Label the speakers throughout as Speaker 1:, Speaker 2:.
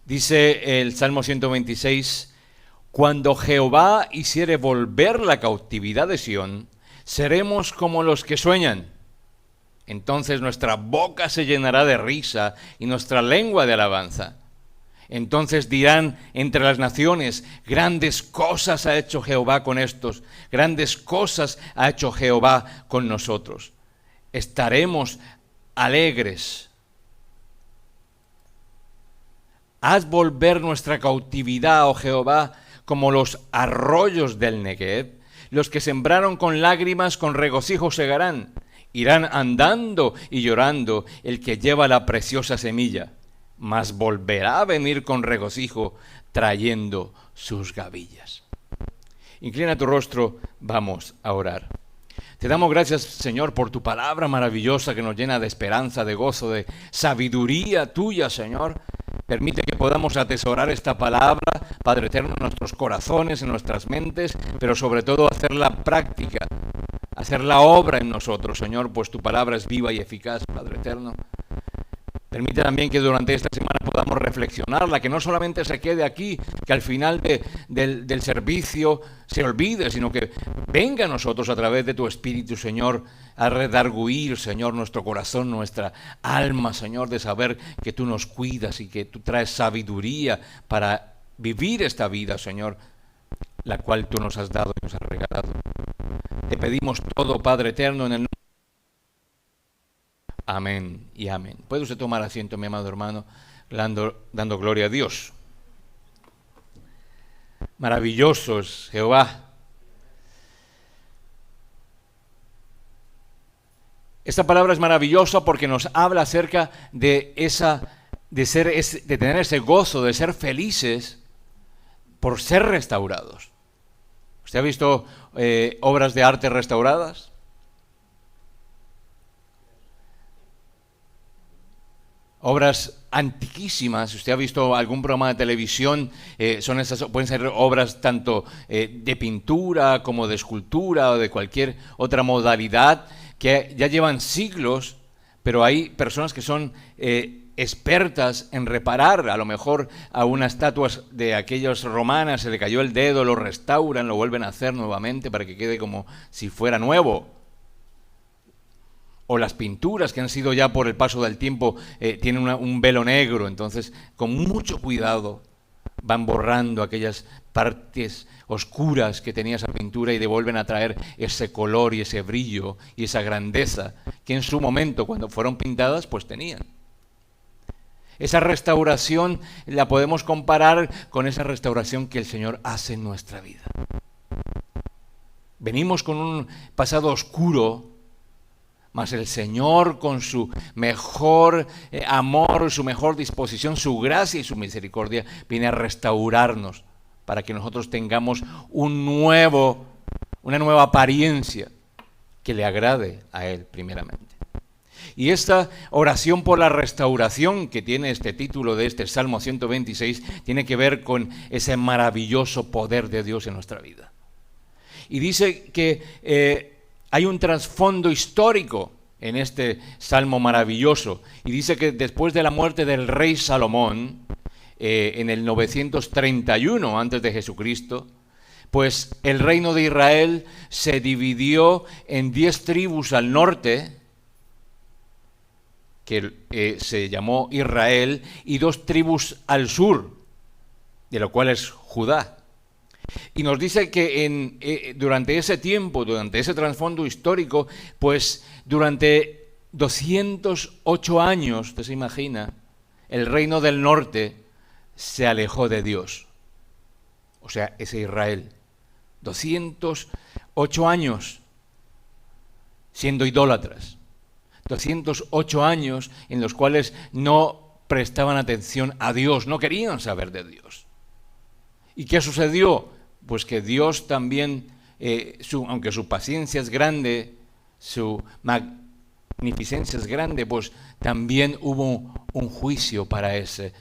Speaker 1: Dice el Salmo 126, cuando Jehová hiciere volver la cautividad de Sión, seremos como los que sueñan. Entonces nuestra boca se llenará de risa y nuestra lengua de alabanza. Entonces dirán entre las naciones, grandes cosas ha hecho Jehová con estos, grandes cosas ha hecho Jehová con nosotros. Estaremos alegres. Haz volver nuestra cautividad, oh Jehová, como los arroyos del Negev. Los que sembraron con lágrimas, con regocijo segarán. Irán andando y llorando el que lleva la preciosa semilla, mas volverá a venir con regocijo trayendo sus gavillas. Inclina tu rostro, vamos a orar. Te damos gracias, Señor, por tu palabra maravillosa que nos llena de esperanza, de gozo, de sabiduría tuya, Señor. Permite que podamos atesorar esta palabra, Padre eterno, en nuestros corazones, en nuestras mentes, pero sobre todo hacerla práctica, hacer la obra en nosotros, Señor, pues tu palabra es viva y eficaz, Padre eterno. Permite también que durante esta semana podamos reflexionarla, que no solamente se quede aquí, que al final del servicio se olvide, sino que venga a nosotros a través de tu Espíritu, Señor, a redarguir, Señor, nuestro corazón, nuestra alma, Señor, de saber que tú nos cuidas y que tú traes sabiduría para vivir esta vida, Señor, la cual tú nos has dado y nos has regalado. Te pedimos todo, Padre eterno, en el nombre. Amén y amén. ¿Puede usted tomar asiento, mi amado hermano, dando gloria a Dios? Maravilloso es Jehová. Esta palabra es maravillosa porque nos habla acerca de tener ese gozo, de ser felices por ser restaurados. ¿Usted ha visto obras de arte restauradas? Obras antiquísimas. Si usted ha visto algún programa de televisión, pueden ser obras tanto de pintura como de escultura o de cualquier otra modalidad que ya llevan siglos, pero hay personas que son expertas en reparar. A lo mejor a unas estatuas de aquellas romanas se le cayó el dedo, lo restauran, lo vuelven a hacer nuevamente para que quede como si fuera nuevo. O las pinturas que han sido ya por el paso del tiempo, tienen un velo negro, entonces con mucho cuidado van borrando aquellas partes oscuras que tenía esa pintura y devuelven a traer ese color y ese brillo y esa grandeza que en su momento, cuando fueron pintadas, pues tenían. Esa restauración la podemos comparar con esa restauración que el Señor hace en nuestra vida. Venimos con un pasado oscuro, mas el Señor, con su mejor amor, su mejor disposición, su gracia y su misericordia, viene a restaurarnos para que nosotros tengamos una nueva apariencia que le agrade a Él primeramente. Y esta oración por la restauración que tiene este título de este Salmo 126 tiene que ver con ese maravilloso poder de Dios en nuestra vida. Y dice que hay un trasfondo histórico en este salmo maravilloso. Y dice que después de la muerte del rey Salomón, en el 931 antes de Jesucristo, pues el reino de Israel se dividió en 10 tribus al norte, que se llamó Israel, y 2 tribus al sur, de lo cual es Judá. Y nos dice que durante ese tiempo, durante ese trasfondo histórico, pues durante 208 años, usted se imagina, el reino del norte se alejó de Dios. O sea, ese Israel. 208 años siendo idólatras. 208 años en los cuales no prestaban atención a Dios, no querían saber de Dios. ¿Y qué sucedió? Pues que Dios también, aunque su paciencia es grande, su magnificencia es grande, pues también hubo un juicio para ese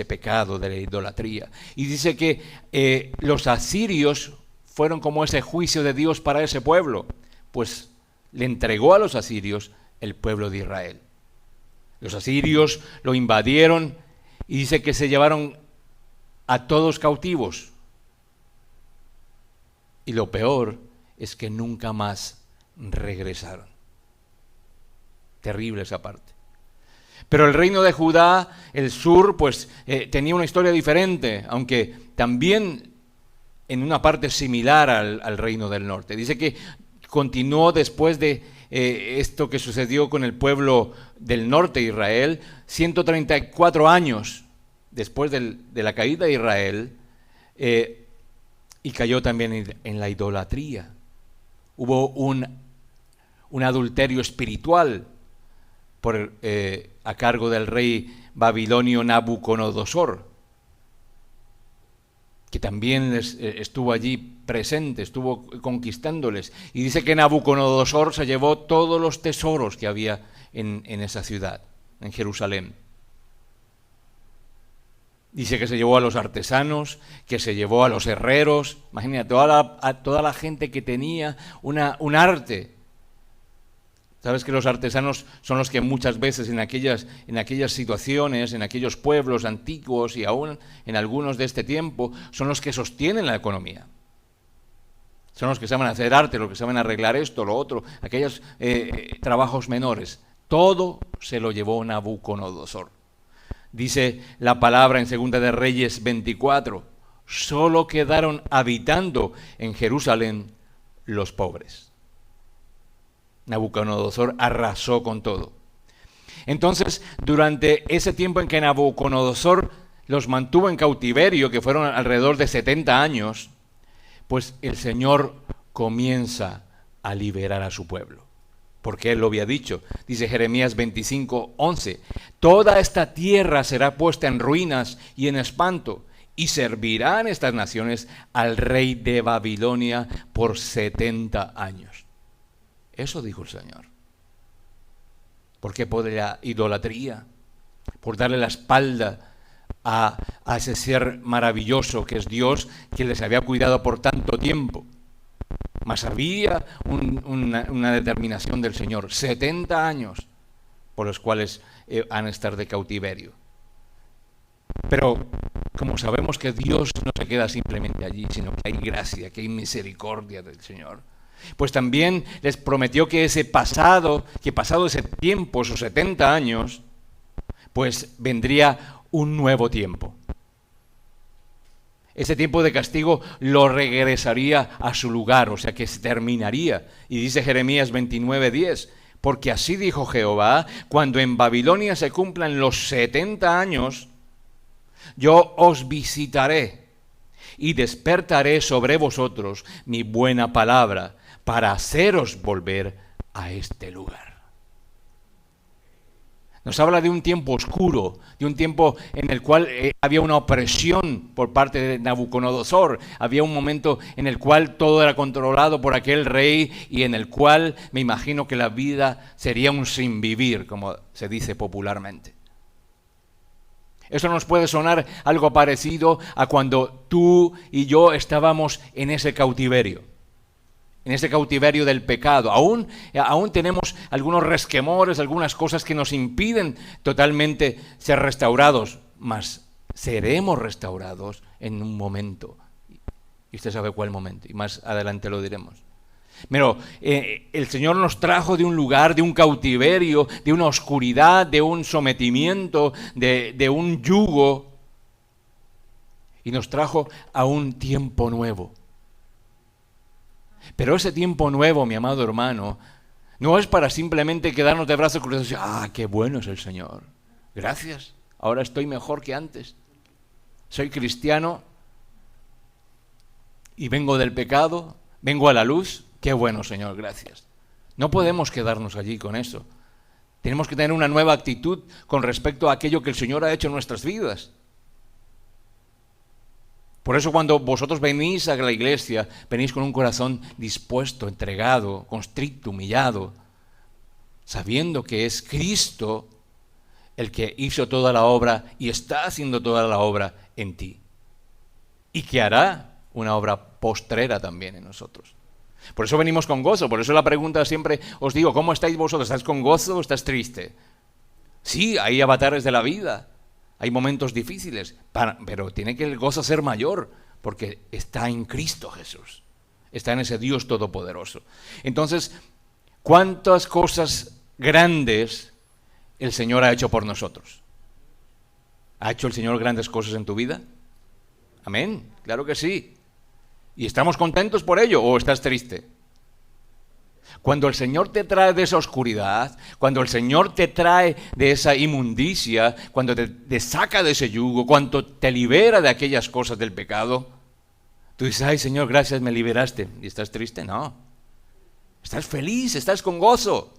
Speaker 1: pecado de la idolatría. Y dice que los asirios fueron como ese juicio de Dios para ese pueblo, pues le entregó a los asirios el pueblo de Israel. Los asirios lo invadieron Y dice que se llevaron a todos cautivos. Y lo peor es que nunca más regresaron. Terrible esa parte. Pero el reino de Judá, el sur, pues tenía una historia diferente, aunque también en una parte similar al reino del norte. Dice que continuó después de esto que sucedió con el pueblo del norte de Israel, 134 años después de la caída de Israel, y cayó también en la idolatría. Hubo un adulterio espiritual a cargo del rey babilonio Nabucodonosor, que también estuvo allí presente, estuvo conquistándoles. Y dice que Nabucodonosor se llevó todos los tesoros que había en esa ciudad, en Jerusalén. Dice que se llevó a los artesanos, que se llevó a los herreros. Imagínate, a toda la gente que tenía un arte. Sabes que los artesanos son los que muchas veces en aquellas situaciones, en aquellos pueblos antiguos y aún en algunos de este tiempo, son los que sostienen la economía. Son los que saben hacer arte, los que saben arreglar esto, lo otro, aquellos trabajos menores. Todo se lo llevó Nabucodonosor. Dice la palabra en 2 de Reyes 24, solo quedaron habitando en Jerusalén los pobres. Nabucodonosor arrasó con todo. Entonces, durante ese tiempo en que Nabucodonosor los mantuvo en cautiverio, que fueron alrededor de 70 años, pues el Señor comienza a liberar a su pueblo. Porque Él lo había dicho. Dice Jeremías 25:11, toda esta tierra será puesta en ruinas y en espanto, y servirán estas naciones al rey de Babilonia por 70 años. Eso dijo el Señor. ¿Por qué? Por la idolatría, por darle la espalda a ese ser maravilloso que es Dios, que les había cuidado por tanto tiempo. Mas había una determinación del Señor, 70 años por los cuales han de estar de cautiverio. Pero como sabemos que Dios no se queda simplemente allí, sino que hay gracia, que hay misericordia del Señor, pues también les prometió que pasado ese tiempo, esos 70 años, pues vendría un nuevo tiempo. Ese tiempo de castigo lo regresaría a su lugar, o sea que se terminaría. Y dice Jeremías 29:10, porque así dijo Jehová, cuando en Babilonia se cumplan los 70 años, yo os visitaré y despertaré sobre vosotros mi buena palabra para haceros volver a este lugar. Nos habla de un tiempo oscuro, de un tiempo en el cual había una opresión por parte de Nabucodonosor. Había un momento en el cual todo era controlado por aquel rey y en el cual me imagino que la vida sería un sinvivir, como se dice popularmente. Eso nos puede sonar algo parecido a cuando tú y yo estábamos en ese cautiverio. En ese cautiverio del pecado. Aún tenemos algunos resquemores, algunas cosas que nos impiden totalmente ser restaurados, mas seremos restaurados en un momento. Y usted sabe cuál momento, y más adelante lo diremos. Pero el Señor nos trajo de un lugar, de un cautiverio, de una oscuridad, de un sometimiento, de un yugo, y nos trajo a un tiempo nuevo. Pero ese tiempo nuevo, mi amado hermano, no es para simplemente quedarnos de brazos cruzados y decir, qué bueno es el Señor. Gracias, ahora estoy mejor que antes. Soy cristiano y vengo del pecado, vengo a la luz. Qué bueno, Señor, gracias. No podemos quedarnos allí con eso. Tenemos que tener una nueva actitud con respecto a aquello que el Señor ha hecho en nuestras vidas. Por eso cuando vosotros venís a la iglesia, venís con un corazón dispuesto, entregado, constricto, humillado, sabiendo que es Cristo el que hizo toda la obra y está haciendo toda la obra en ti. Y que hará una obra postrera también en nosotros. Por eso venimos con gozo, por eso la pregunta siempre os digo, ¿cómo estáis vosotros? ¿Estás con gozo o estás triste? Sí, hay avatares de la vida. hay momentos difíciles, pero tiene que el gozo ser mayor, porque está en Cristo Jesús, está en ese Dios todopoderoso. Entonces, ¿cuántas cosas grandes el Señor ha hecho por nosotros? ¿Ha hecho el Señor grandes cosas en tu vida? Amén, claro que sí. ¿Y estamos contentos por ello o estás triste? Cuando el Señor te trae de esa oscuridad, cuando el Señor te trae de esa inmundicia, cuando te saca de ese yugo, cuando te libera de aquellas cosas del pecado, tú dices, ay Señor, gracias, me liberaste. ¿Y estás triste? No. Estás feliz, estás con gozo.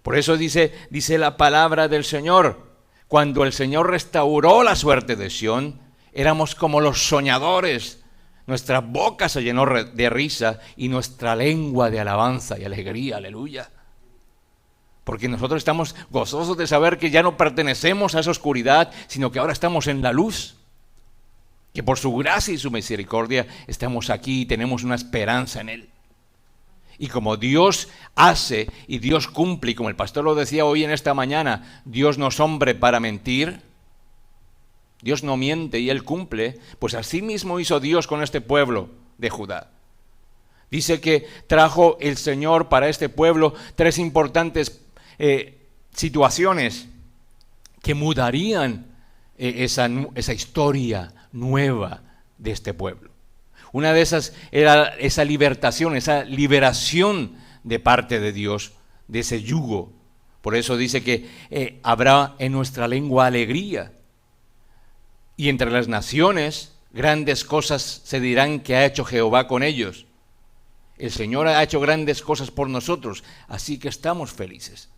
Speaker 1: Por eso dice la palabra del Señor, cuando el Señor restauró la suerte de Sión, éramos como los soñadores. Nuestra boca se llenó de risa y nuestra lengua de alabanza y alegría, aleluya. Porque nosotros estamos gozosos de saber que ya no pertenecemos a esa oscuridad, sino que ahora estamos en la luz. Que por su gracia y su misericordia estamos aquí y tenemos una esperanza en Él. Y como Dios hace y Dios cumple, y como el pastor lo decía hoy en esta mañana, Dios no es hombre para mentir, Dios no miente y Él cumple, pues así mismo hizo Dios con este pueblo de Judá. Dice que trajo el Señor para este pueblo 3 importantes situaciones que mudarían esa historia nueva de este pueblo. Una de esas era esa libertación, esa liberación de parte de Dios, de ese yugo. Por eso dice que habrá en nuestra lengua alegría. Y entre las naciones, grandes cosas se dirán que ha hecho Jehová con ellos. El Señor ha hecho grandes cosas por nosotros, así que estamos felices.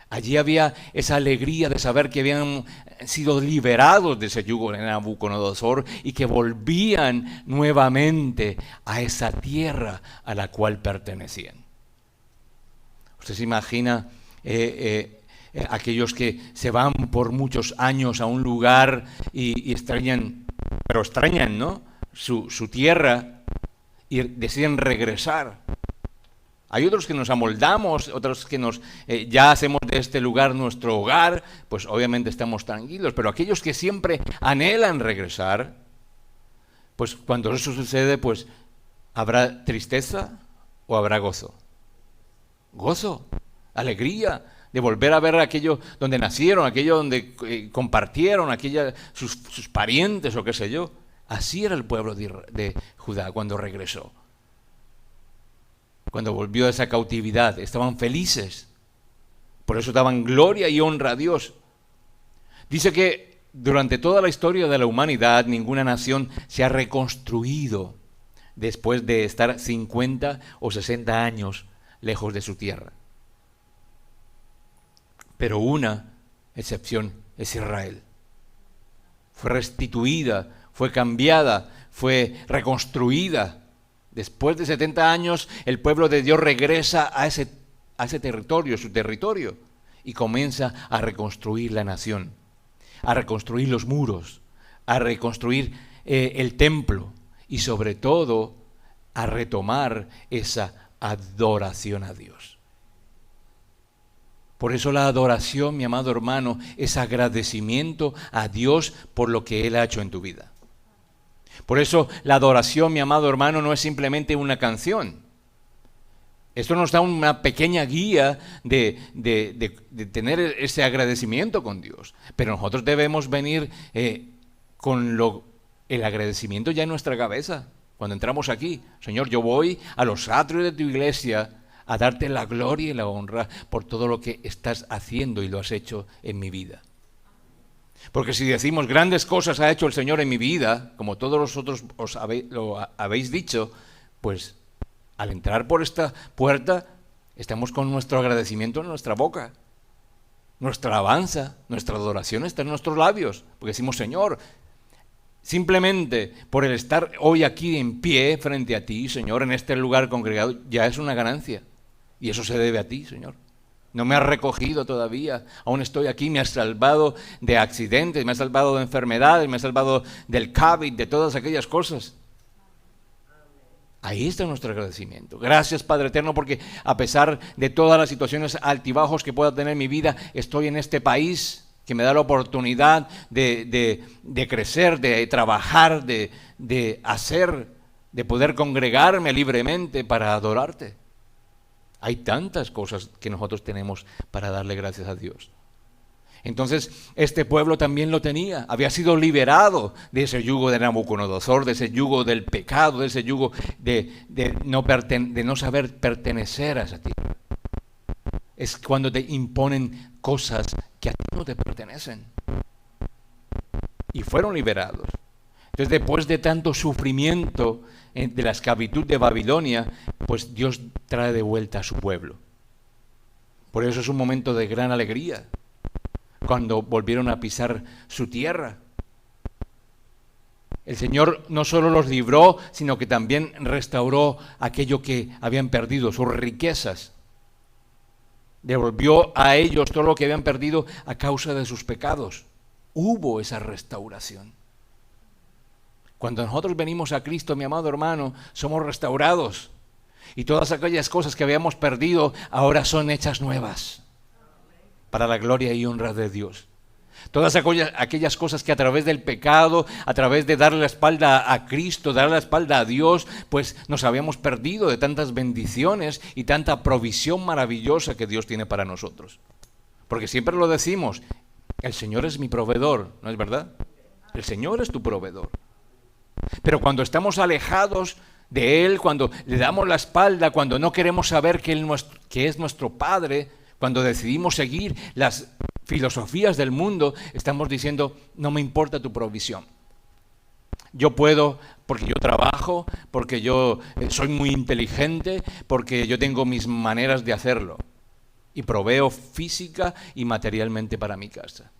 Speaker 1: Allí había esa alegría de saber que habían sido liberados de ese yugo de Nabucodonosor y que volvían nuevamente a esa tierra a la cual pertenecían. Usted se imagina aquellos que se van por muchos años a un lugar y extrañan, ¿no? Su tierra y deciden regresar. Hay otros que nos amoldamos, otros que ya hacemos de este lugar nuestro hogar, pues obviamente estamos tranquilos, pero aquellos que siempre anhelan regresar, pues cuando eso sucede, pues ¿habrá tristeza o habrá gozo? Gozo, alegría de volver a ver aquello donde nacieron, aquello donde compartieron, sus parientes o qué sé yo. Así era el pueblo de Judá cuando regresó. Cuando volvió a esa cautividad, estaban felices. Por eso daban gloria y honra a Dios. Dice que durante toda la historia de la humanidad, ninguna nación se ha reconstruido después de estar 50 o 60 años lejos de su tierra. Pero una excepción es Israel. Fue restituida, fue cambiada, fue reconstruida. Después de 70 años, el pueblo de Dios regresa a ese territorio, su territorio, y comienza a reconstruir la nación, a reconstruir los muros, a reconstruir el templo y sobre todo a retomar esa adoración a Dios. Por eso la adoración, mi amado hermano, es agradecimiento a Dios por lo que Él ha hecho en tu vida. Por eso la adoración, mi amado hermano, no es simplemente una canción. Esto nos da una pequeña guía de tener ese agradecimiento con Dios. Pero nosotros debemos venir con el agradecimiento ya en nuestra cabeza. Cuando entramos aquí, Señor, yo voy a los atrios de tu iglesia a darte la gloria y la honra por todo lo que estás haciendo y lo has hecho en mi vida. Porque si decimos grandes cosas ha hecho el Señor en mi vida, como todos vosotros lo habéis dicho, pues al entrar por esta puerta estamos con nuestro agradecimiento en nuestra boca. Nuestra alabanza, nuestra adoración está en nuestros labios, porque decimos, Señor, simplemente por el estar hoy aquí en pie frente a ti, Señor, en este lugar congregado, ya es una ganancia. Y eso se debe a ti, Señor. No me has recogido todavía, aún estoy aquí, me has salvado de accidentes, me has salvado de enfermedades, me has salvado del COVID, de todas aquellas cosas. Ahí está nuestro agradecimiento. Gracias, Padre Eterno, porque a pesar de todas las situaciones altibajos que pueda tener mi vida, estoy en este país que me da la oportunidad de crecer, de trabajar, de hacer, de poder congregarme libremente para adorarte. Hay tantas cosas que nosotros tenemos para darle gracias a Dios. Entonces, este pueblo también lo tenía, había sido liberado de ese yugo de Nabucodonosor, de ese yugo del pecado, de ese yugo de no saber pertenecer a esa tierra. Es cuando te imponen cosas que a ti no te pertenecen. Y fueron liberados. Entonces, después de tanto sufrimiento de la esclavitud de Babilonia, pues Dios trae de vuelta a su pueblo. Por eso es un momento de gran alegría, cuando volvieron a pisar su tierra. El Señor no solo los libró, sino que también restauró aquello que habían perdido, sus riquezas. Devolvió a ellos todo lo que habían perdido a causa de sus pecados. Hubo esa restauración. Cuando nosotros venimos a Cristo, mi amado hermano, somos restaurados. Y todas aquellas cosas que habíamos perdido ahora son hechas nuevas, para la gloria y honra de Dios. Todas aquellas cosas que a través del pecado, a través de darle la espalda a Cristo, darle la espalda a Dios, pues nos habíamos perdido de tantas bendiciones y tanta provisión maravillosa que Dios tiene para nosotros. Porque siempre lo decimos, el Señor es mi proveedor, ¿no es verdad? El Señor es tu proveedor. Pero cuando estamos alejados de Él, cuando le damos la espalda, cuando no queremos saber que es nuestro Padre, cuando decidimos seguir las filosofías del mundo, estamos diciendo, no me importa tu provisión. Yo puedo, porque yo trabajo, porque yo soy muy inteligente, porque yo tengo mis maneras de hacerlo. Y proveo física y materialmente para mi casa.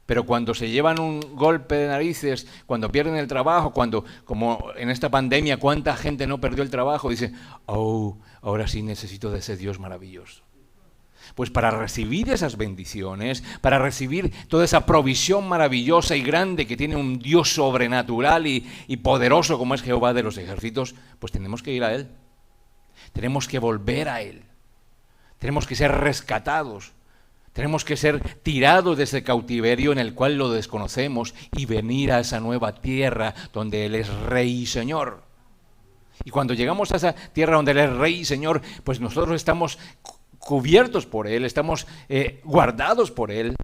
Speaker 1: Pero cuando se llevan un golpe de narices, cuando pierden el trabajo, cuando, como en esta pandemia, cuánta gente no perdió el trabajo, dice, oh, ahora sí necesito de ese Dios maravilloso. Pues para recibir esas bendiciones, para recibir toda esa provisión maravillosa y grande que tiene un Dios sobrenatural y poderoso como es Jehová de los ejércitos, pues tenemos que ir a Él. Tenemos que volver a Él. Tenemos que ser rescatados. Tenemos que ser tirados de ese cautiverio en el cual lo desconocemos y venir a esa nueva tierra donde Él es Rey y Señor. Y cuando llegamos a esa tierra donde Él es Rey y Señor, pues nosotros estamos cubiertos por Él, estamos guardados por Él.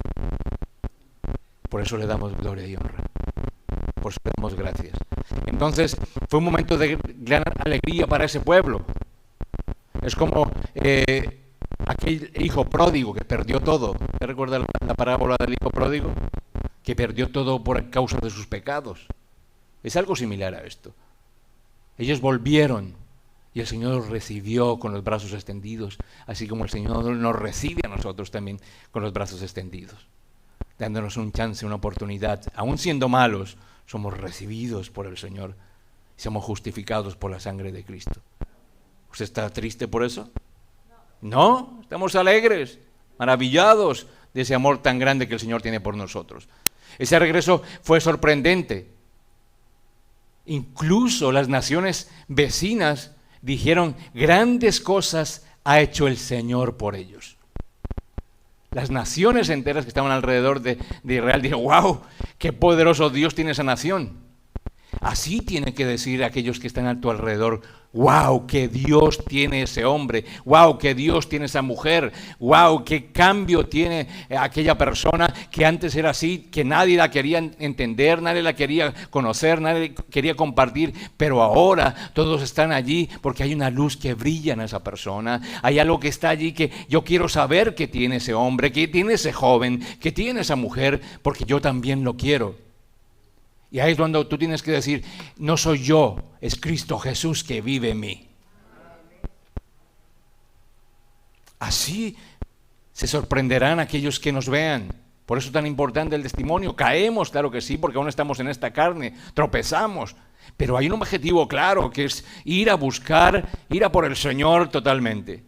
Speaker 1: Por eso le damos gloria y honra. Por eso le damos gracias. Entonces, fue un momento de gran alegría para ese pueblo. Es como aquel hijo pródigo que perdió todo. ¿Te recuerdas la parábola del hijo pródigo? Que perdió todo por causa de sus pecados. Es algo similar a esto. Ellos volvieron y el Señor los recibió con los brazos extendidos, así como el Señor nos recibe a nosotros también con los brazos extendidos, dándonos un chance, una oportunidad. Aún siendo malos, somos recibidos por el Señor y somos justificados por la sangre de Cristo. ¿Usted está triste por eso? No, estamos alegres, maravillados de ese amor tan grande que el Señor tiene por nosotros. Ese regreso fue sorprendente. Incluso las naciones vecinas dijeron, grandes cosas ha hecho el Señor por ellos. Las naciones enteras que estaban alrededor de Israel dijeron, wow, qué poderoso Dios tiene esa nación. Así tienen que decir aquellos que están a tu alrededor, wow, qué Dios tiene ese hombre, wow, qué Dios tiene esa mujer, wow, qué cambio tiene aquella persona que antes era así, que nadie la quería entender, nadie la quería conocer, nadie quería compartir, pero ahora todos están allí porque hay una luz que brilla en esa persona, hay algo que está allí que yo quiero saber que tiene ese hombre, que tiene ese joven, que tiene esa mujer, porque yo también lo quiero. Y ahí es cuando tú tienes que decir, no soy yo, es Cristo Jesús que vive en mí. Así se sorprenderán aquellos que nos vean. Por eso es tan importante el testimonio. Caemos, claro que sí, porque aún estamos en esta carne, tropezamos. Pero hay un objetivo claro, que es ir a buscar, ir a por el Señor totalmente.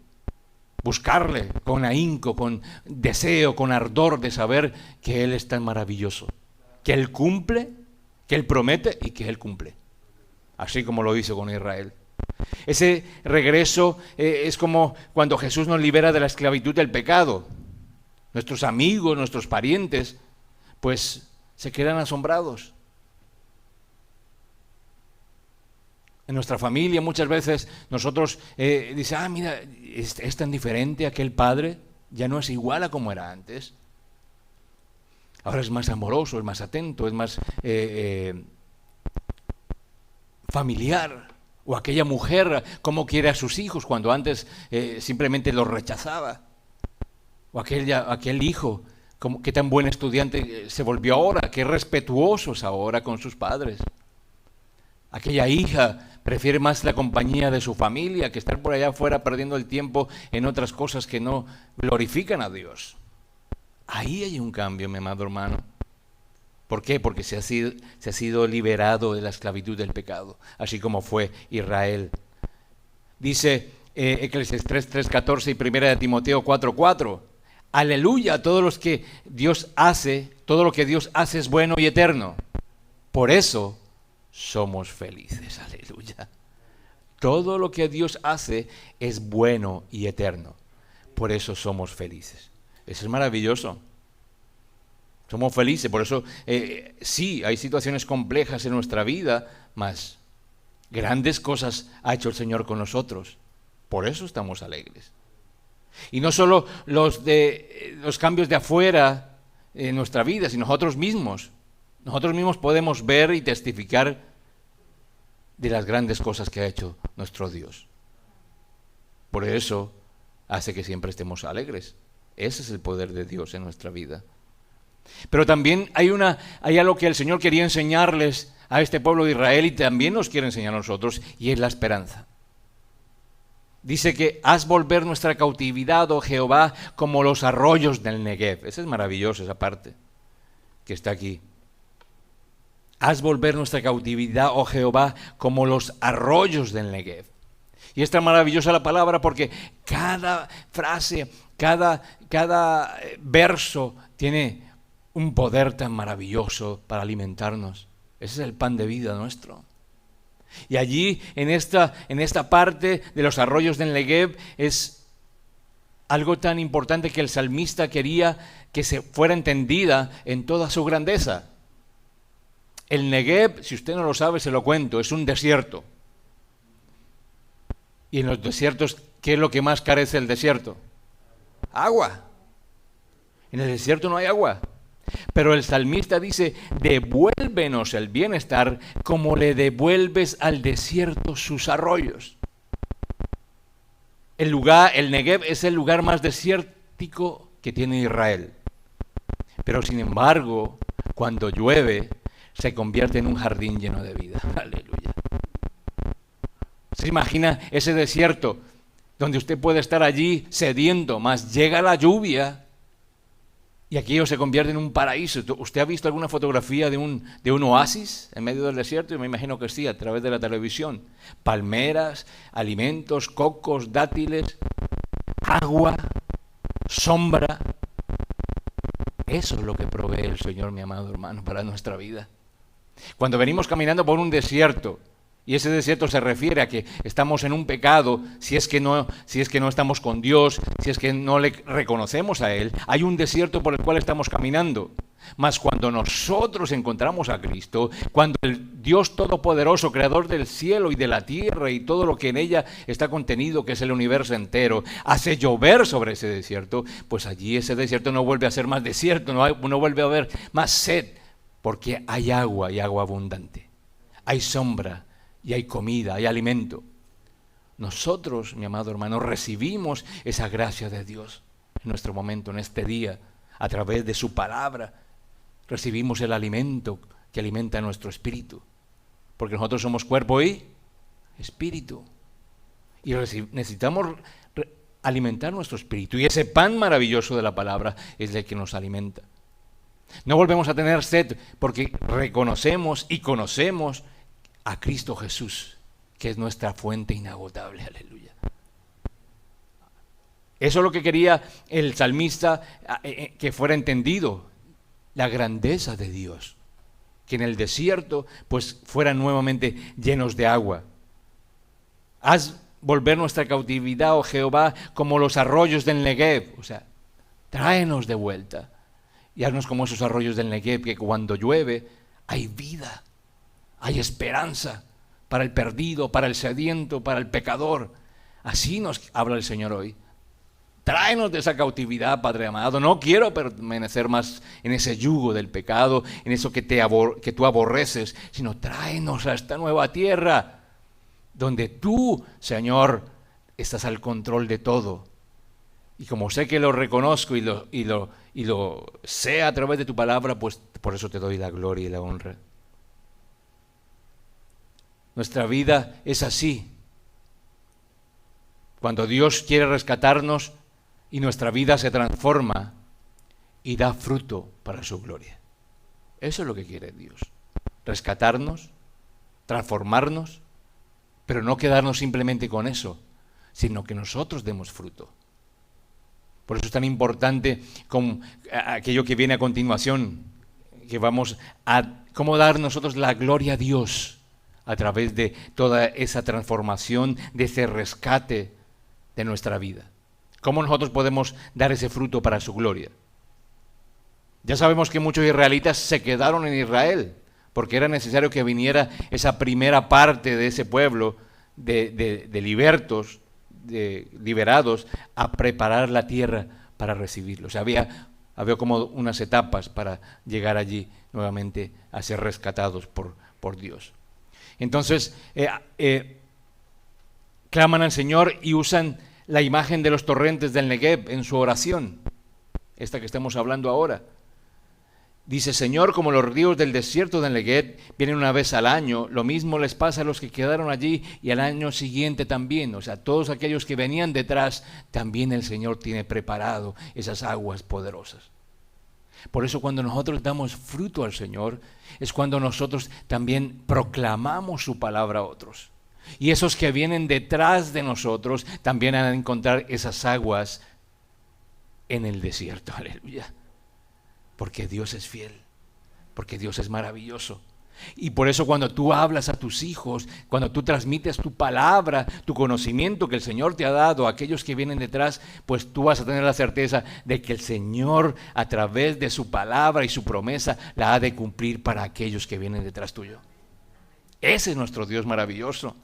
Speaker 1: Buscarle con ahínco, con deseo, con ardor de saber que Él es tan maravilloso. Que Él cumple, que Él promete y que Él cumple, así como lo hizo con Israel. Ese regreso es como cuando Jesús nos libera de la esclavitud del pecado. Nuestros amigos, nuestros parientes, pues se quedan asombrados. En nuestra familia muchas veces nosotros dicen, mira, es tan diferente aquel padre, ya no es igual a como era antes. Ahora es más amoroso, es más atento, es más familiar. O aquella mujer, cómo quiere a sus hijos cuando antes simplemente los rechazaba. O aquel hijo, qué tan buen estudiante se volvió ahora, qué respetuoso es ahora con sus padres. Aquella hija prefiere más la compañía de su familia que estar por allá afuera perdiendo el tiempo en otras cosas que no glorifican a Dios. Ahí hay un cambio, mi amado hermano. ¿Por qué? Porque se ha sido liberado de la esclavitud del pecado, así como fue Israel. Dice Eclesiastés 3:14 y 1 Timoteo 4:4. Aleluya, todo lo que Dios hace es bueno y eterno. Por eso somos felices, aleluya. Todo lo que Dios hace es bueno y eterno. Por eso somos felices. Eso es maravilloso. Somos felices, por eso sí, hay situaciones complejas en nuestra vida, mas grandes cosas ha hecho el Señor con nosotros. Por eso estamos alegres. Y no solo los cambios de afuera en nuestra vida, sino nosotros mismos. Nosotros mismos podemos ver y testificar de las grandes cosas que ha hecho nuestro Dios. Por eso hace que siempre estemos alegres. Ese es el poder de Dios en nuestra vida. Pero también hay algo que el Señor quería enseñarles a este pueblo de Israel y también nos quiere enseñar a nosotros, y es la esperanza. Dice que haz volver nuestra cautividad, oh Jehová, como los arroyos del Negev. Esa es maravillosa, esa parte que está aquí. Haz volver nuestra cautividad, oh Jehová, como los arroyos del Negev. Y es tan maravillosa la palabra porque cada frase, cada verso tiene un poder tan maravilloso para alimentarnos. Ese es el pan de vida nuestro. Y allí, en esta parte de los arroyos del Negev, es algo tan importante que el salmista quería que se fuera entendida en toda su grandeza. El Negev, si usted no lo sabe, se lo cuento, es un desierto. Y en los desiertos, ¿qué es lo que más carece el desierto? Agua. En el desierto no hay agua. Pero el salmista dice, devuélvenos el bienestar como le devuelves al desierto sus arroyos. El Negev es el lugar más desértico que tiene Israel. Pero sin embargo, cuando llueve, se convierte en un jardín lleno de vida. Aleluya. ¿Se imagina ese desierto donde usted puede estar allí sediento, mas llega la lluvia y aquello se convierte en un paraíso? ¿Usted ha visto alguna fotografía de un oasis en medio del desierto? Yo me imagino que sí, a través de la televisión. Palmeras, alimentos, cocos, dátiles, agua, sombra. Eso es lo que provee el Señor, mi amado hermano, para nuestra vida. Cuando venimos caminando por un desierto, y ese desierto se refiere a que estamos en un pecado, si es que no estamos con Dios, si es que no le reconocemos a Él, hay un desierto por el cual estamos caminando. Mas cuando nosotros encontramos a Cristo, cuando el Dios Todopoderoso, Creador del cielo y de la tierra y todo lo que en ella está contenido, que es el universo entero, hace llover sobre ese desierto, pues allí ese desierto no vuelve a ser más desierto, no vuelve a haber más sed, porque hay agua y agua abundante, hay sombra y hay comida, hay alimento. Nosotros, mi amado hermano, recibimos esa gracia de Dios en nuestro momento, en este día, a través de su palabra. Recibimos el alimento que alimenta nuestro espíritu, porque nosotros somos cuerpo y espíritu. Y necesitamos alimentar nuestro espíritu, y ese pan maravilloso de la palabra es el que nos alimenta. No volvemos a tener sed porque reconocemos y conocemos a Cristo Jesús, que es nuestra fuente inagotable. Aleluya. Eso es lo que quería el salmista, que fuera entendido, la grandeza de Dios, que en el desierto pues fueran nuevamente llenos de agua. Haz volver nuestra cautividad, oh Jehová, como los arroyos del Negev, o sea, tráenos de vuelta. Y haznos como esos arroyos del Negev, que cuando llueve hay vida, hay esperanza para el perdido, para el sediento, para el pecador. Así nos habla el Señor hoy. Tráenos de esa cautividad, Padre amado. No quiero permanecer más en ese yugo del pecado, en eso que tú aborreces, sino tráenos a esta nueva tierra, donde tú, Señor, estás al control de todo. Y como sé que lo reconozco y lo sé a través de tu palabra, pues por eso te doy la gloria y la honra. Nuestra vida es así. Cuando Dios quiere rescatarnos y nuestra vida se transforma y da fruto para su gloria. Eso es lo que quiere Dios. Rescatarnos, transformarnos, pero no quedarnos simplemente con eso, sino que nosotros demos fruto. Por eso es tan importante como aquello que viene a continuación, que vamos a cómo dar nosotros la gloria a Dios a través de toda esa transformación, de ese rescate de nuestra vida. ¿Cómo nosotros podemos dar ese fruto para su gloria? Ya sabemos que muchos israelitas se quedaron en Israel, porque era necesario que viniera esa primera parte de ese pueblo de liberados, a preparar la tierra para recibirlos. Había como unas etapas para llegar allí nuevamente a ser rescatados por Dios. Entonces, claman al Señor y usan la imagen de los torrentes del Negev en su oración, esta que estamos hablando ahora. Dice, Señor, como los ríos del desierto del Negev vienen una vez al año, lo mismo les pasa a los que quedaron allí y al año siguiente también. O sea, todos aquellos que venían detrás, también el Señor tiene preparado esas aguas poderosas. Por eso cuando nosotros damos fruto al Señor, es cuando nosotros también proclamamos su palabra a otros. Y esos que vienen detrás de nosotros también van a encontrar esas aguas en el desierto. Aleluya. Porque Dios es fiel, porque Dios es maravilloso. Y por eso cuando tú hablas a tus hijos, cuando tú transmites tu palabra, tu conocimiento que el Señor te ha dado a aquellos que vienen detrás, pues tú vas a tener la certeza de que el Señor, a través de su palabra y su promesa, la ha de cumplir para aquellos que vienen detrás tuyo. Ese es nuestro Dios maravilloso,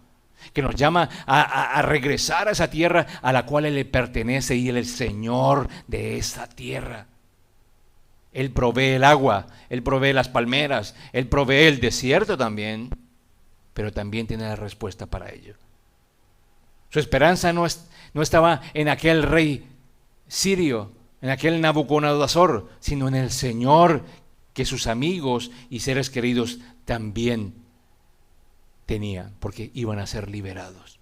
Speaker 1: que nos llama a regresar a esa tierra a la cual Él le pertenece y Él es el Señor de esa tierra. Él provee el agua, Él provee las palmeras, Él provee el desierto también, pero también tiene la respuesta para ello. Su esperanza no estaba en aquel rey sirio, en aquel Nabucodonosor, sino en el Señor que sus amigos y seres queridos también tenían, porque iban a ser liberados.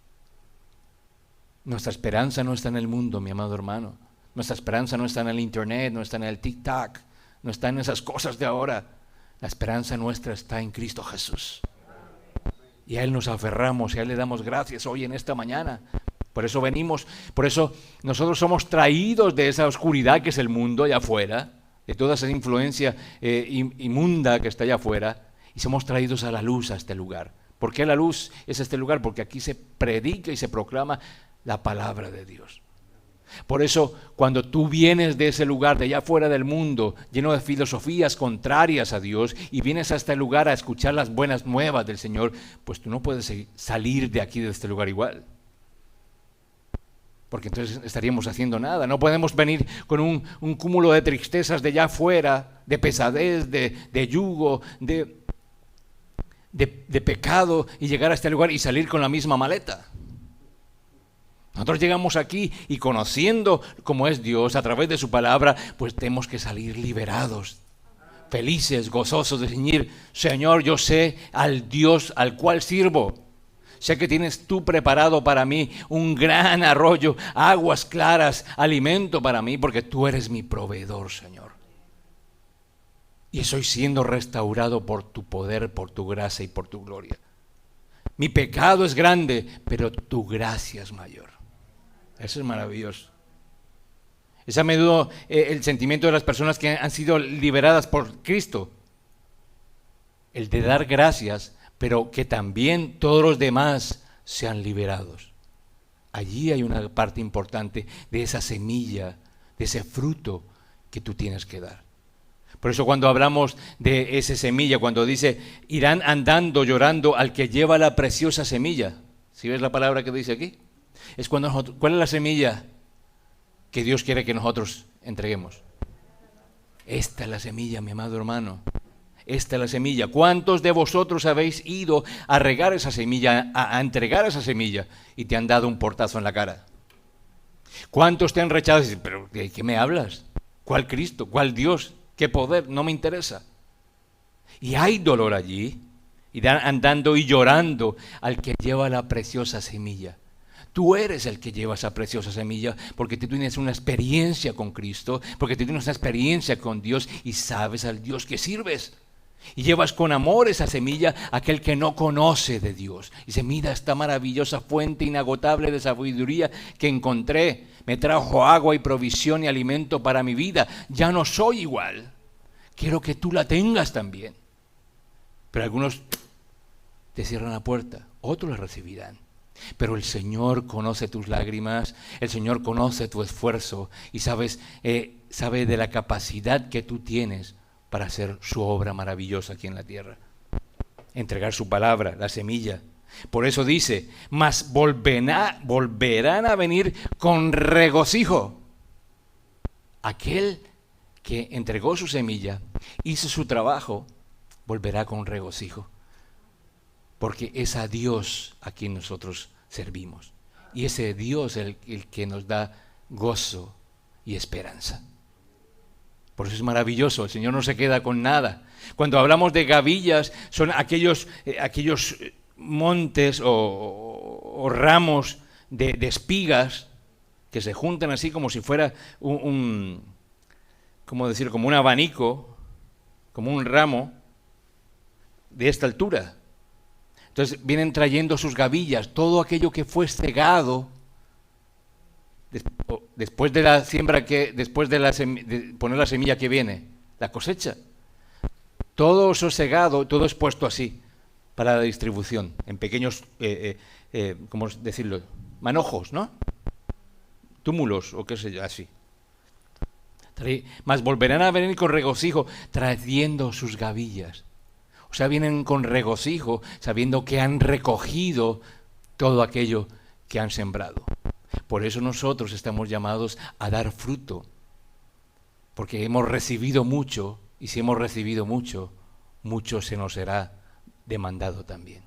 Speaker 1: Nuestra esperanza no está en el mundo, mi amado hermano. Nuestra esperanza no está en el internet, no está en el TikTok, no está en esas cosas de ahora. La esperanza nuestra está en Cristo Jesús. Y a Él nos aferramos y a Él le damos gracias hoy en esta mañana. Por eso venimos, por eso nosotros somos traídos de esa oscuridad que es el mundo allá afuera, de toda esa influencia inmunda que está allá afuera, y somos traídos a la luz, a este lugar. ¿Por qué la luz es este lugar? Porque aquí se predica y se proclama la palabra de Dios. Por eso, cuando tú vienes de ese lugar, de allá fuera del mundo, lleno de filosofías contrarias a Dios, y vienes a este lugar a escuchar las buenas nuevas del Señor, pues tú no puedes salir de aquí, de este lugar igual. Porque entonces estaríamos haciendo nada. No podemos venir con un cúmulo de tristezas de allá afuera, de pesadez, de yugo, de pecado, y llegar a este lugar y salir con la misma maleta. Nosotros llegamos aquí y conociendo cómo es Dios a través de su palabra, pues tenemos que salir liberados, felices, gozosos, de decir, Señor, yo sé al Dios al cual sirvo. Sé que tienes tú preparado para mí un gran arroyo, aguas claras, alimento para mí, porque tú eres mi proveedor, Señor. Y estoy siendo restaurado por tu poder, por tu gracia y por tu gloria. Mi pecado es grande, pero tu gracia es mayor. Eso es maravilloso. Es a menudo el sentimiento de las personas que han sido liberadas por Cristo. El de dar gracias, pero que también todos los demás sean liberados. Allí hay una parte importante de esa semilla, de ese fruto que tú tienes que dar. Por eso cuando hablamos de esa semilla, cuando dice, irán andando llorando al que lleva la preciosa semilla. ¿Sí ves la palabra que dice aquí? Es cuando ¿cuál es la semilla que Dios quiere que nosotros entreguemos? Esta es la semilla, mi amado hermano. Esta es la semilla. ¿Cuántos de vosotros habéis ido a regar esa semilla, a entregar esa semilla y te han dado un portazo en la cara? ¿Cuántos te han rechazado? ¿Pero de qué me hablas? ¿Cuál Cristo? ¿Cuál Dios? ¿Qué poder? No me interesa. Y hay dolor allí. Irán andando y llorando al que lleva la preciosa semilla. Tú eres el que lleva esa preciosa semilla porque tú tienes una experiencia con Cristo, porque tú tienes una experiencia con Dios y sabes al Dios que sirves. Y llevas con amor esa semilla a aquel que no conoce de Dios. Y dice, mira esta maravillosa fuente inagotable de sabiduría que encontré. Me trajo agua y provisión y alimento para mi vida. Ya no soy igual. Quiero que tú la tengas también. Pero algunos te cierran la puerta, otros la recibirán. Pero el Señor conoce tus lágrimas, el Señor conoce tu esfuerzo y sabe de la capacidad que tú tienes para hacer su obra maravillosa aquí en la tierra. Entregar su palabra, la semilla. Por eso dice, mas volverán a venir con regocijo. Aquel que entregó su semilla, hizo su trabajo, volverá con regocijo. Porque es a Dios a quien nosotros servimos. Y ese Dios es el que nos da gozo y esperanza. Por eso es maravilloso, el Señor no se queda con nada. Cuando hablamos de gavillas, son aquellos montes o ramos de espigas que se juntan así como si fuera ¿cómo decirlo? Como un abanico, como un ramo de esta altura. Entonces vienen trayendo sus gavillas, todo aquello que fue cegado después de la siembra, después de poner la semilla que viene, la cosecha. Todo eso cegado, todo es puesto así para la distribución, en pequeños, ¿cómo decirlo? Manojos, ¿no? Túmulos o qué sé yo, así. Mas volverán a venir con regocijo, trayendo sus gavillas. O sea, vienen con regocijo, sabiendo que han recogido todo aquello que han sembrado. Por eso nosotros estamos llamados a dar fruto, porque hemos recibido mucho, y si hemos recibido mucho, mucho se nos será demandado también.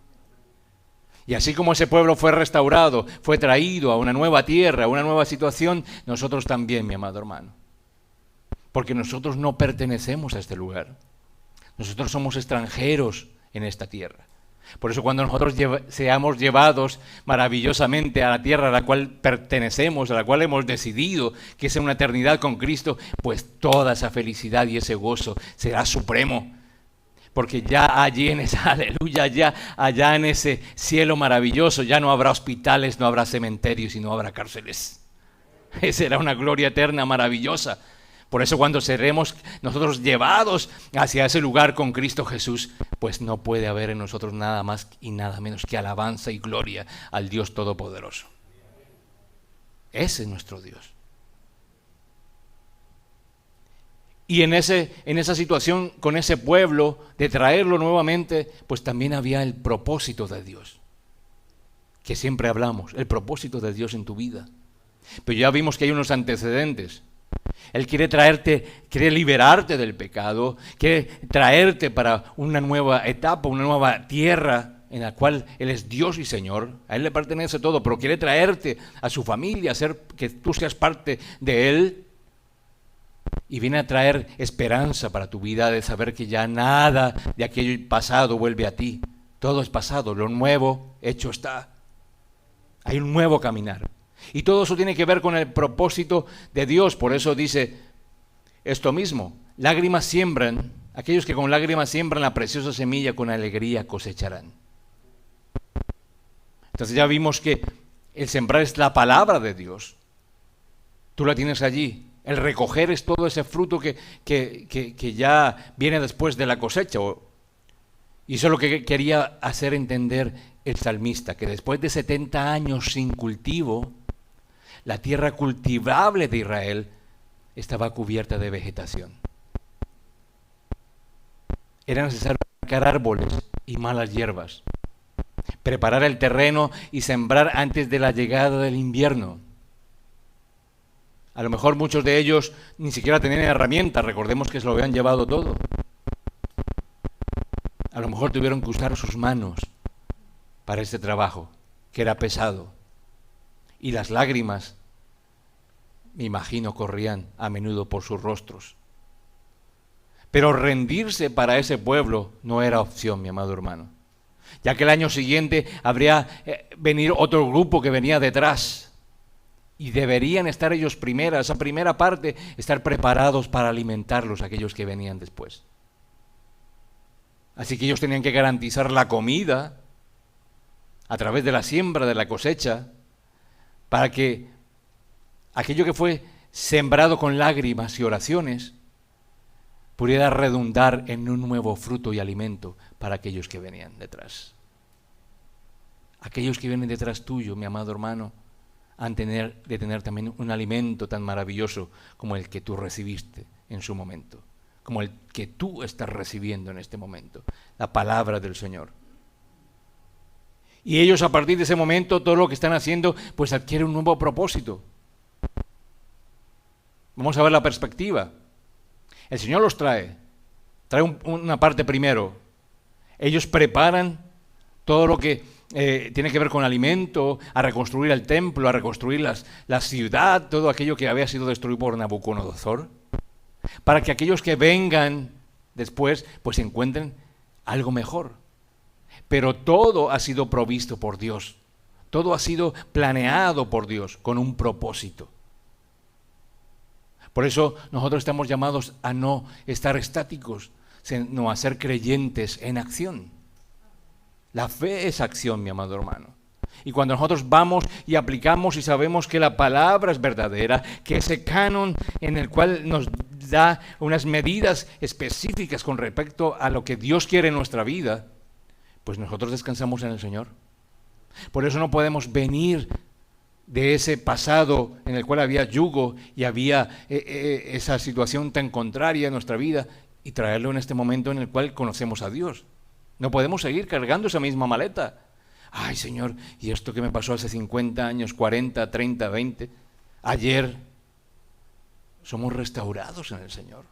Speaker 1: Y así como ese pueblo fue restaurado, fue traído a una nueva tierra, a una nueva situación, nosotros también, mi amado hermano. Porque nosotros no pertenecemos a este lugar. Nosotros somos extranjeros en esta tierra. Por eso cuando nosotros seamos llevados maravillosamente a la tierra a la cual pertenecemos, a la cual hemos decidido que es una eternidad con Cristo, pues toda esa felicidad y ese gozo será supremo. Porque ya allí en esa, aleluya, ya allá en ese cielo maravilloso, ya no habrá hospitales, no habrá cementerios y no habrá cárceles. Esa será una gloria eterna maravillosa. Por eso cuando seremos nosotros llevados hacia ese lugar con Cristo Jesús, pues no puede haber en nosotros nada más y nada menos que alabanza y gloria al Dios Todopoderoso. Ese es nuestro Dios. Y en esa situación con ese pueblo, de traerlo nuevamente, pues también había el propósito de Dios. Que siempre hablamos, el propósito de Dios en tu vida. Pero ya vimos que hay unos antecedentes. Él quiere quiere liberarte del pecado, quiere traerte para una nueva etapa, una nueva tierra en la cual Él es Dios y Señor. A Él le pertenece todo, pero quiere traerte a su familia, hacer que tú seas parte de Él. Y viene a traer esperanza para tu vida de saber que ya nada de aquello pasado vuelve a ti. Todo es pasado, lo nuevo hecho está. Hay un nuevo caminar. Y todo eso tiene que ver con el propósito de Dios. Por eso dice esto mismo. Lágrimas siembran, aquellos que con lágrimas siembran la preciosa semilla, con alegría cosecharán. Entonces ya vimos que el sembrar es la palabra de Dios. Tú la tienes allí. El recoger es todo ese fruto que ya viene después de la cosecha. Y eso es lo que quería hacer entender el salmista, que después de 70 años sin cultivo, la tierra cultivable de Israel estaba cubierta de vegetación. era necesario sacar árboles y malas hierbas, preparar el terreno y sembrar antes de la llegada del invierno. A lo mejor muchos de ellos ni siquiera tenían herramientas, recordemos que se lo habían llevado todo. A lo mejor tuvieron que usar sus manos para este trabajo, que era pesado. Y las lágrimas, me imagino, corrían a menudo por sus rostros. Pero rendirse para ese pueblo no era opción, mi amado hermano, ya que el año siguiente habría venir otro grupo que venía detrás y deberían estar ellos esa primera parte, estar preparados para alimentarlos aquellos que venían después. Así que ellos tenían que garantizar la comida a través de la siembra, de la cosecha, para que aquello que fue sembrado con lágrimas y oraciones pudiera redundar en un nuevo fruto y alimento para aquellos que venían detrás. Aquellos que vienen detrás tuyo, mi amado hermano, han de tener también un alimento tan maravilloso como el que tú recibiste en su momento, como el que tú estás recibiendo en este momento, la palabra del Señor. Y ellos a partir de ese momento, todo lo que están haciendo, pues adquiere un nuevo propósito. Vamos a ver la perspectiva. El Señor los trae una parte primero. Ellos preparan todo lo que tiene que ver con alimento, a reconstruir el templo, a reconstruir la ciudad, todo aquello que había sido destruido por Nabucodonosor, para que aquellos que vengan después, pues encuentren algo mejor. Pero todo ha sido provisto por Dios, todo ha sido planeado por Dios con un propósito. Por eso nosotros estamos llamados a no estar estáticos, sino a ser creyentes en acción. La fe es acción, mi amado hermano. Y cuando nosotros vamos y aplicamos y sabemos que la palabra es verdadera, que ese canon en el cual nos da unas medidas específicas con respecto a lo que Dios quiere en nuestra vida, pues nosotros descansamos en el Señor. Por eso no podemos venir de ese pasado en el cual había yugo y había esa situación tan contraria en nuestra vida y traerlo en este momento en el cual conocemos a Dios. No podemos seguir cargando esa misma maleta. Ay, Señor, ¿y esto que me pasó hace 50 años, 40, 30, 20? Ayer somos restaurados en el Señor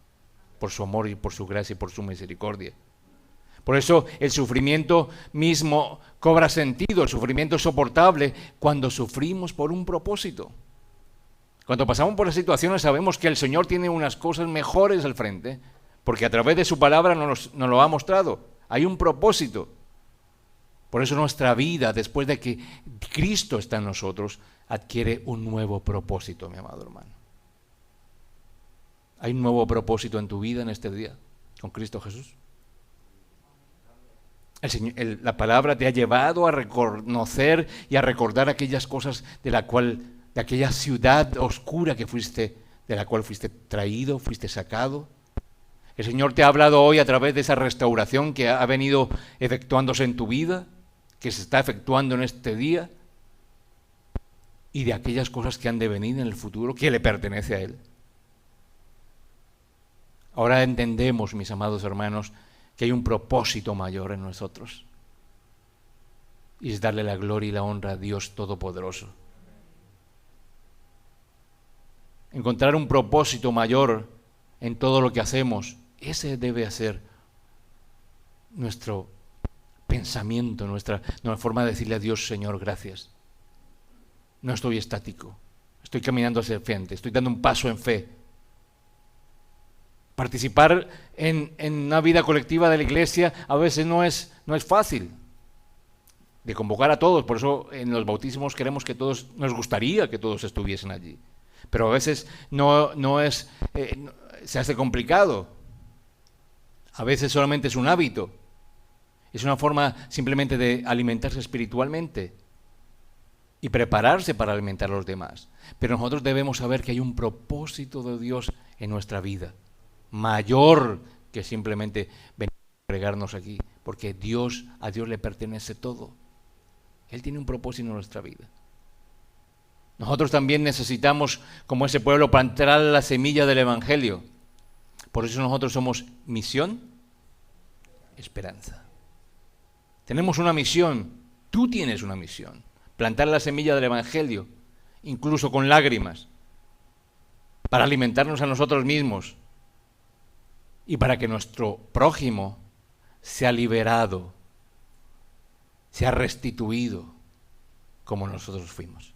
Speaker 1: por su amor y por su gracia y por su misericordia. Por eso el sufrimiento mismo cobra sentido, el sufrimiento es soportable cuando sufrimos por un propósito. Cuando pasamos por las situaciones sabemos que el Señor tiene unas cosas mejores al frente, porque a través de su palabra nos lo ha mostrado. Hay un propósito. Por eso nuestra vida, después de que Cristo está en nosotros, adquiere un nuevo propósito, mi amado hermano. ¿Hay un nuevo propósito en tu vida en este día con Cristo Jesús? La palabra te ha llevado a reconocer y a recordar aquellas cosas de aquella ciudad oscura de la cual fuiste traído, fuiste sacado. El Señor te ha hablado hoy a través de esa restauración que ha venido efectuándose en tu vida, que se está efectuando en este día, y de aquellas cosas que han de venir en el futuro, que le pertenece a Él. Ahora entendemos, mis amados hermanos, que hay un propósito mayor en nosotros, y es darle la gloria y la honra a Dios Todopoderoso. Encontrar un propósito mayor en todo lo que hacemos, ese debe ser nuestro pensamiento, nuestra forma de decirle a Dios, Señor, gracias. No estoy estático, estoy caminando hacia el frente, estoy dando un paso en fe. Participar en una vida colectiva de la iglesia a veces no es fácil de convocar a todos, por eso en los bautismos queremos que todos, nos gustaría que todos estuviesen allí, pero a veces se hace complicado. A veces solamente es un hábito, es una forma simplemente de alimentarse espiritualmente y prepararse para alimentar a los demás. Pero nosotros debemos saber que hay un propósito de Dios en nuestra vida, mayor que simplemente venir a congregarnos aquí, porque a Dios le pertenece todo. Él tiene un propósito en nuestra vida. Nosotros también necesitamos, como ese pueblo, plantar la semilla del Evangelio. Por eso nosotros somos misión esperanza. Tenemos una misión, tú tienes una misión, plantar la semilla del Evangelio, incluso con lágrimas, para alimentarnos a nosotros mismos y para que nuestro prójimo sea liberado, sea restituido como nosotros fuimos.